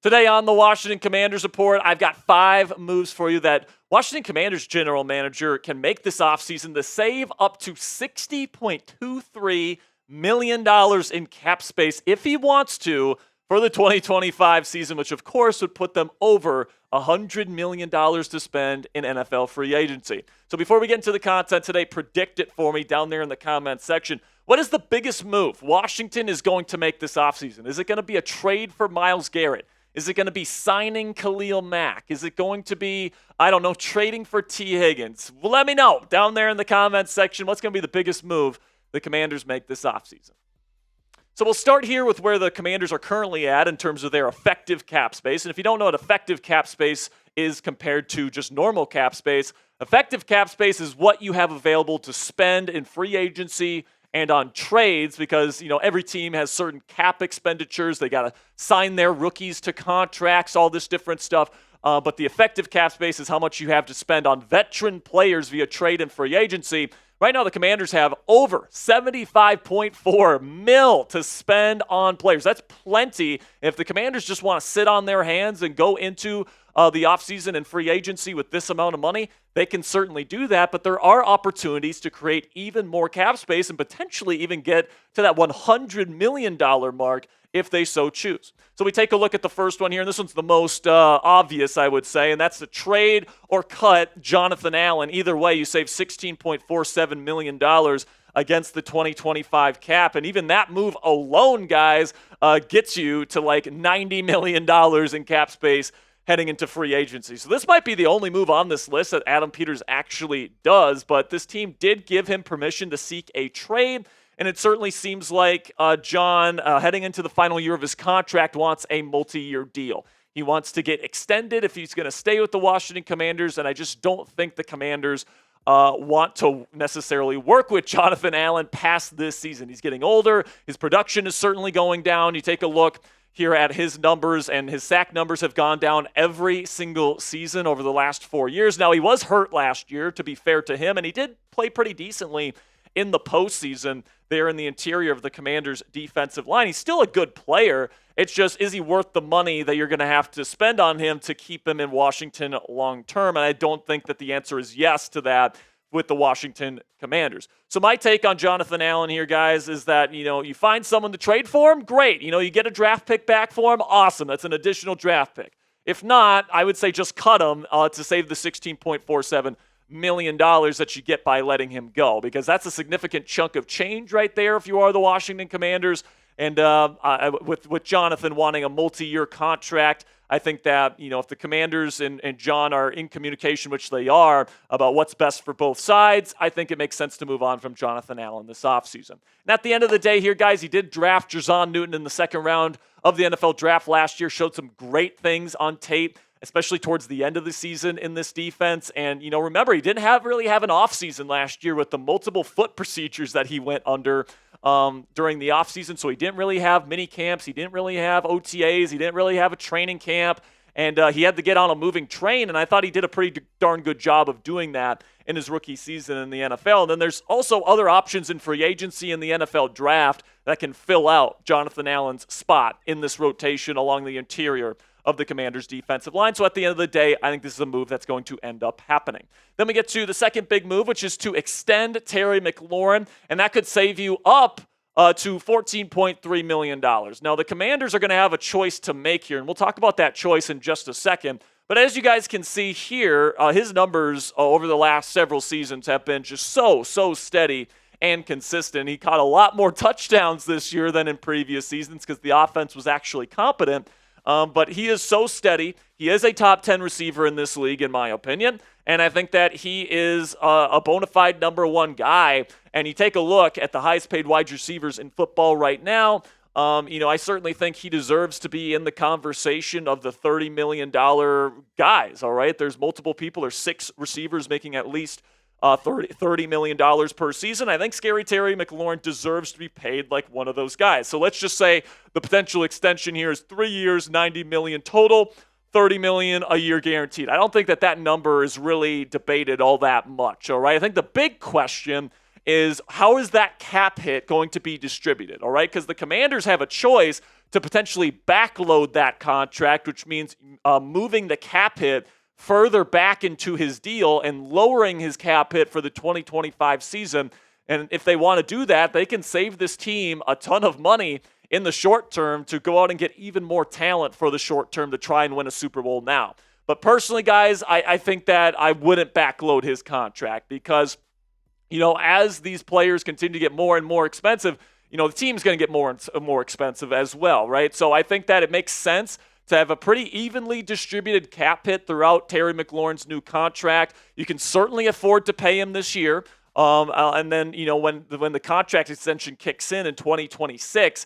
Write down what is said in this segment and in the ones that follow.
Today on the Washington Commanders Report, I've got 5 moves for you that Washington Commanders general manager can make this offseason to save up to $60.23 million in cap space if he wants to for the 2025 season, which of course would put them over $100 million to spend in NFL free agency. So before we get into the content today, predict it for me down there in the comments section. What is the biggest move Washington is going to make this offseason? Is it going to be a trade for Myles Garrett? Is it going to be signing Khalil Mack? Is it going to be, trading for T. Higgins? Well, let me know down there in the comments section. What's going to be the biggest move the Commanders make this offseason? So we'll start here with where the Commanders are currently at in terms of their effective cap space. And if you don't know what effective cap space is compared to just normal cap space, effective cap space is what you have available to spend in free agency and on trades because, every team has certain cap expenditures. They got to sign their rookies to contracts, all this different stuff. But the effective cap space is how much you have to spend on veteran players via trade and free agency. Right now, the Commanders have over $75.4 million to spend on players. That's plenty. If the Commanders just want to sit on their hands and go into the offseason and free agency with this amount of money, they can certainly do that. But there are opportunities to create even more cap space and potentially even get to that $100 million mark if they so choose. So we take a look at the first one here, and this one's the most obvious, I would say, and that's the trade or cut Jonathan Allen. Either way, you save $16.47 million against the 2025 cap, and even that move alone, guys, gets you to like $90 million in cap space heading into free agency. So this might be the only move on this list that Adam Peters actually does, but this team did give him permission to seek a trade. And it certainly seems like John, heading into the final year of his contract, wants a multi-year deal. He wants to get extended if he's going to stay with the Washington Commanders, and I just don't think the Commanders want to necessarily work with Jonathan Allen past this season. He's getting older. His production is certainly going down. You take a look here at his numbers, and his sack numbers have gone down every single season over the last 4 years. Now, he was hurt last year, to be fair to him, and he did play pretty decently in the postseason there in the interior of the Commanders' defensive line. He's still a good player. It's just, is he worth the money that you're going to have to spend on him to keep him in Washington long term? And I don't think that the answer is yes to that with the Washington Commanders. So my take on Jonathan Allen here, guys, is that, you find someone to trade for him, great. You get a draft pick back for him, awesome. That's an additional draft pick. If not, I would say just cut him to save the $16.47 million that you get by letting him go, because that's a significant chunk of change right there if you are the Washington Commanders. And with Jonathan wanting a multi-year contract, I think that, if the Commanders and John are in communication, which they are, about what's best for both sides, I think it makes sense to move on from Jonathan Allen this offseason. And at the end of the day here, guys, he did draft Jazon Newton in the second round of the NFL draft last year, showed some great things on tape, especially towards the end of the season in this defense. And, remember, he didn't really have an offseason last year with the multiple foot procedures that he went under during the offseason. So he didn't really have mini camps. He didn't really have OTAs. He didn't really have a training camp. And he had to get on a moving train. And I thought he did a pretty darn good job of doing that in his rookie season in the NFL. And then there's also other options in free agency in the NFL draft that can fill out Jonathan Allen's spot in this rotation along the interior of the Commanders' defensive line. So at the end of the day, I think this is a move that's going to end up happening. Then we get to the second big move, which is to extend Terry McLaurin, and that could save you up to $14.3 million. Now, the Commanders are going to have a choice to make here, and we'll talk about that choice in just a second. But as you guys can see here, his numbers over the last several seasons have been just so steady and consistent. He caught a lot more touchdowns this year than in previous seasons because the offense was actually competent. But he is so steady. He is a top 10 receiver in this league, in my opinion. And I think that he is a bona fide number one guy. And you take a look at the highest paid wide receivers in football right now. I certainly think he deserves to be in the conversation of the $30 million guys, all right? There's multiple people. There's 6 receivers making at least $30 million per season. I think Scary Terry McLaurin deserves to be paid like one of those guys. So let's just say the potential extension here is 3 years, $90 million total, $30 million a year guaranteed. I don't think that number is really debated all that much, all right? I think the big question is how is that cap hit going to be distributed, all right? Because the Commanders have a choice to potentially backload that contract, which means moving the cap hit further back into his deal and lowering his cap hit for the 2025 season. And if they want to do that, they can save this team a ton of money in the short term to go out and get even more talent for the short term to try and win a Super Bowl now. But personally, guys, I think that I wouldn't backload his contract because, as these players continue to get more and more expensive, the team's going to get more and more expensive as well, right? So I think that it makes sense to have a pretty evenly distributed cap hit throughout Terry McLaurin's new contract. You can certainly afford to pay him this year. And then, when the contract extension kicks in 2026,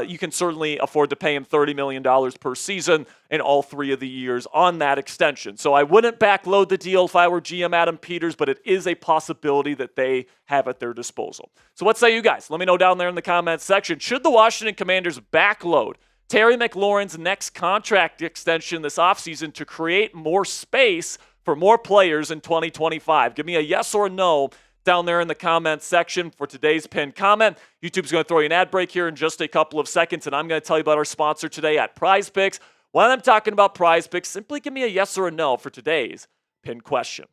you can certainly afford to pay him $30 million per season in all 3 of the years on that extension. So I wouldn't backload the deal if I were GM Adam Peters, but it is a possibility that they have at their disposal. So what say you guys? Let me know down there in the comments section. Should the Washington Commanders backload Terry McLaurin's next contract extension this offseason to create more space for more players in 2025? Give me a yes or a no down there in the comments section for today's pinned comment. YouTube's going to throw you an ad break here in just a couple of seconds, and I'm going to tell you about our sponsor today at Prize Picks. While I'm talking about Prize Picks, simply give me a yes or a no for today's pinned question.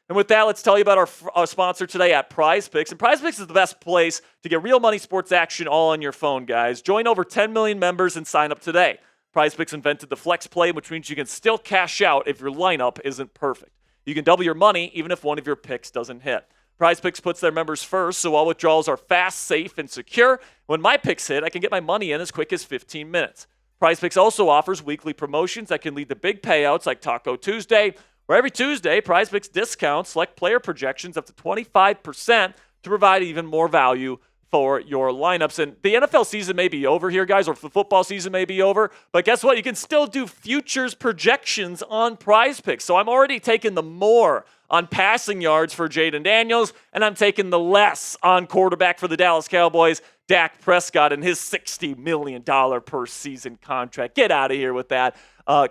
And with that, let's tell you about our sponsor today at Prize Picks. And Prize Picks is the best place to get real money sports action all on your phone, guys. Join over 10 million members and sign up today. Prize Picks invented the flex play, which means you can still cash out if your lineup isn't perfect. You can double your money even if one of your picks doesn't hit. Prize Picks puts their members first, so all withdrawals are fast, safe, and secure. When my picks hit, I can get my money in as quick as 15 minutes. Prize Picks also offers weekly promotions that can lead to big payouts like Taco Tuesday, where every Tuesday, Prize Picks discounts select player projections up to 25% to provide even more value for your lineups. And the NFL season may be over here, guys, or the football season may be over, but guess what? You can still do futures projections on Prize Picks. So I'm already taking the more on passing yards for Jaden Daniels, and I'm taking the less on quarterback for the Dallas Cowboys, Dak Prescott, and his $60 million per season contract. Get out of here with that,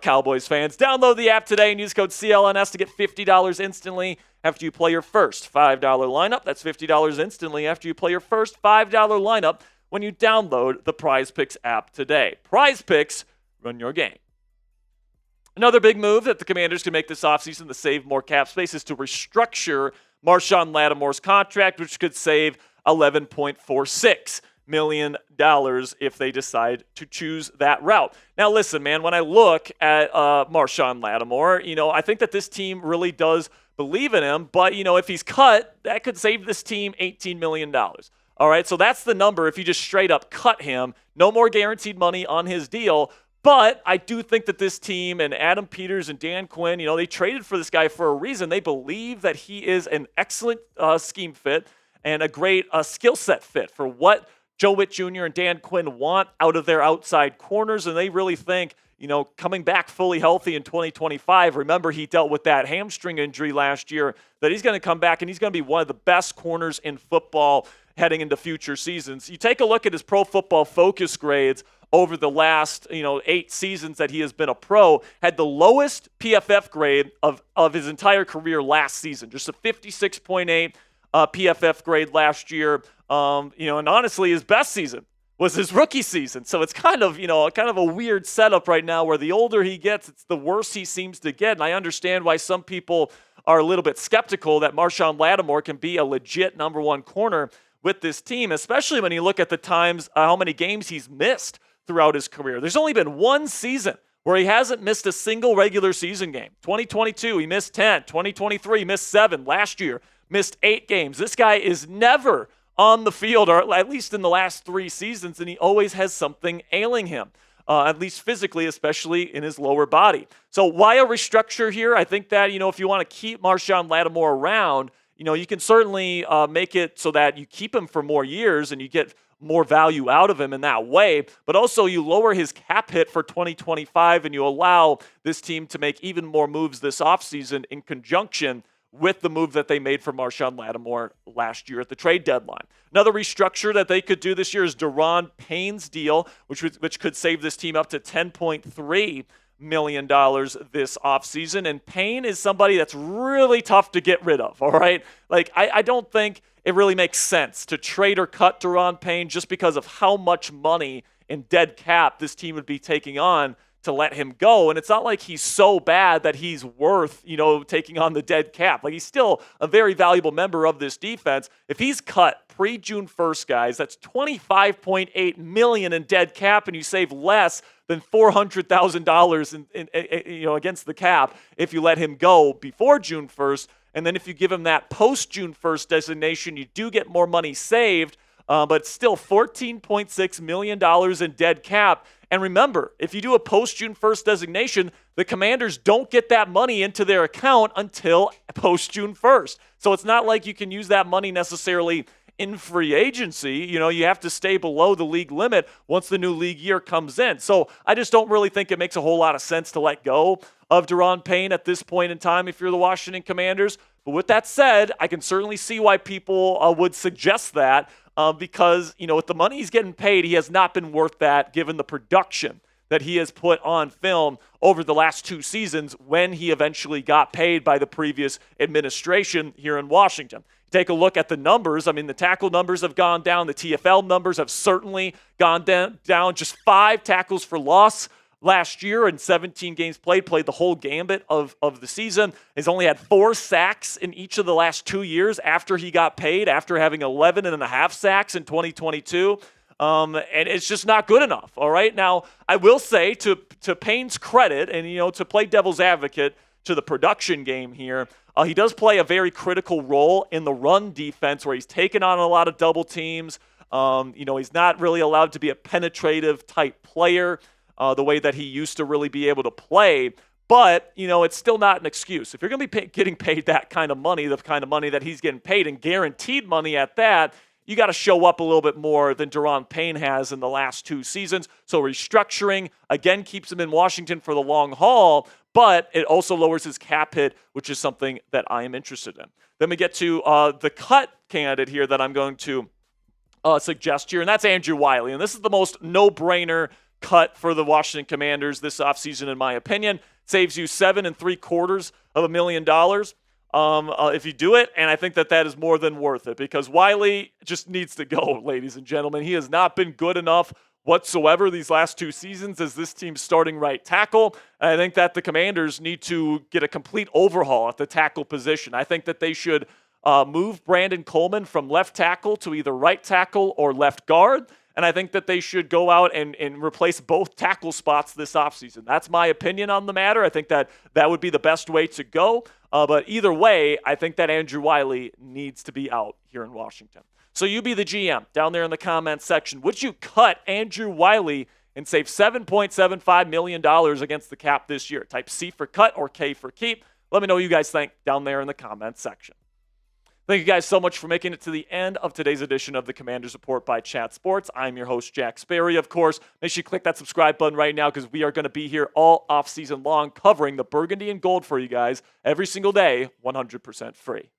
Cowboys fans. Download the app today and use code CLNS to get $50 instantly after you play your first $5 lineup. That's $50 instantly after you play your first $5 lineup when you download the Prize Picks app today. Prize Picks, run your game. Another big move that the Commanders can make this offseason to save more cap space is to restructure Marshon Lattimore's contract, which could save $11.46 million if they decide to choose that route. Now, listen, man, when I look at Marshon Lattimore, I think that this team really does believe in him, but, if he's cut, that could save this team $18 million. All right, so that's the number if you just straight up cut him. No more guaranteed money on his deal. But I do think that this team and Adam Peters and Dan Quinn, they traded for this guy for a reason. They believe that he is an excellent scheme fit and a great skill set fit for what Joe Witt Jr. and Dan Quinn want out of their outside corners. And they really think, coming back fully healthy in 2025, remember he dealt with that hamstring injury last year, that he's going to come back and he's going to be one of the best corners in football heading into future seasons. You take a look at his Pro Football Focus grades over the last 8 seasons that he has been a pro, had the lowest PFF grade of his entire career last season, just a 56.8 PFF grade last year. And honestly, his best season was his rookie season. So it's kind of a weird setup right now where the older he gets, it's the worse he seems to get. And I understand why some people are a little bit skeptical that Marshon Lattimore can be a legit number 1 corner with this team, especially when you look at the times, how many games he's missed throughout his career. There's only been one season where he hasn't missed a single regular season game. 2022, he missed 10. 2023, he missed 7. Last year, missed 8 games. This guy is never on the field, or at least in the last 3 seasons, and he always has something ailing him, at least physically, especially in his lower body. So why a restructure here? I think that, if you want to keep Marshon Lattimore around, you can certainly make it so that you keep him for more years and you get more value out of him in that way, but also you lower his cap hit for 2025 and you allow this team to make even more moves this offseason in conjunction with the move that they made for Marshon Lattimore last year at the trade deadline. Another restructure that they could do this year is Daron Payne's deal, which could save this team up to $10.3 million this offseason. And Payne is somebody that's really tough to get rid of, all right? I don't think it really makes sense to trade or cut Daron Payne just because of how much money in dead cap this team would be taking on to let him go. And it's not like he's so bad that he's worth, taking on the dead cap. Like, he's still a very valuable member of this defense. If he's cut pre-June 1st, guys, that's $25.8 million in dead cap, and you save less than $400,000 in against the cap if you let him go before June 1st. And then if you give him that post-June 1st designation, you do get more money saved, but still $14.6 million in dead cap. And remember, if you do a post-June 1st designation, the Commanders don't get that money into their account until post-June 1st. So it's not like you can use that money necessarily in free agency. You have to stay below the league limit once the new league year comes in. So I just don't really think it makes a whole lot of sense to let go of Daron Payne at this point in time if you're the Washington Commanders. But with that said, I can certainly see why people would suggest that. Because, with the money he's getting paid, he has not been worth that given the production that he has put on film over the last 2 seasons when he eventually got paid by the previous administration here in Washington. Take a look at the numbers. I mean, the tackle numbers have gone down. The TFL numbers have certainly gone down. Just 5 tackles for loss last year in 17 games played the whole gambit of the season. He's only had 4 sacks in each of the last 2 years after he got paid, after having 11.5 sacks in 2022. And it's just not good enough, all right? Now, I will say to Payne's credit, and, to play devil's advocate to the production game here, he does play a very critical role in the run defense where he's taken on a lot of double teams. He's not really allowed to be a penetrative type player the way that he used to really be able to play. But, it's still not an excuse. If you're going to be getting paid that kind of money, the kind of money that he's getting paid, and guaranteed money at that, you got to show up a little bit more than Daron Payne has in the last 2 seasons. So restructuring, again, keeps him in Washington for the long haul, but it also lowers his cap hit, which is something that I am interested in. Then we get to the cut candidate here that I'm going to suggest here, and that's Andrew Wiley. And this is the most no-brainer cut for the Washington Commanders this offseason, in my opinion. Saves you $7.75 million if you do it, and I think that is more than worth it because Wiley just needs to go, ladies and gentlemen. He has not been good enough whatsoever these last 2 seasons as this team's starting right tackle. And I think that the Commanders need to get a complete overhaul at the tackle position. I think that they should move Brandon Coleman from left tackle to either right tackle or left guard. And I think that they should go out and replace both tackle spots this offseason. That's my opinion on the matter. I think that would be the best way to go. But either way, I think that Andrew Wiley needs to be out here in Washington. So you be the GM down there in the comments section. Would you cut Andrew Wiley and save $7.75 million against the cap this year? Type C for cut or K for keep. Let me know what you guys think down there in the comments section. Thank you guys so much for making it to the end of today's edition of the Commanders Report by Chat Sports. I'm your host, Jack Sperry, of course. Make sure you click that subscribe button right now because we are going to be here all off-season long covering the burgundy and gold for you guys every single day, 100% free.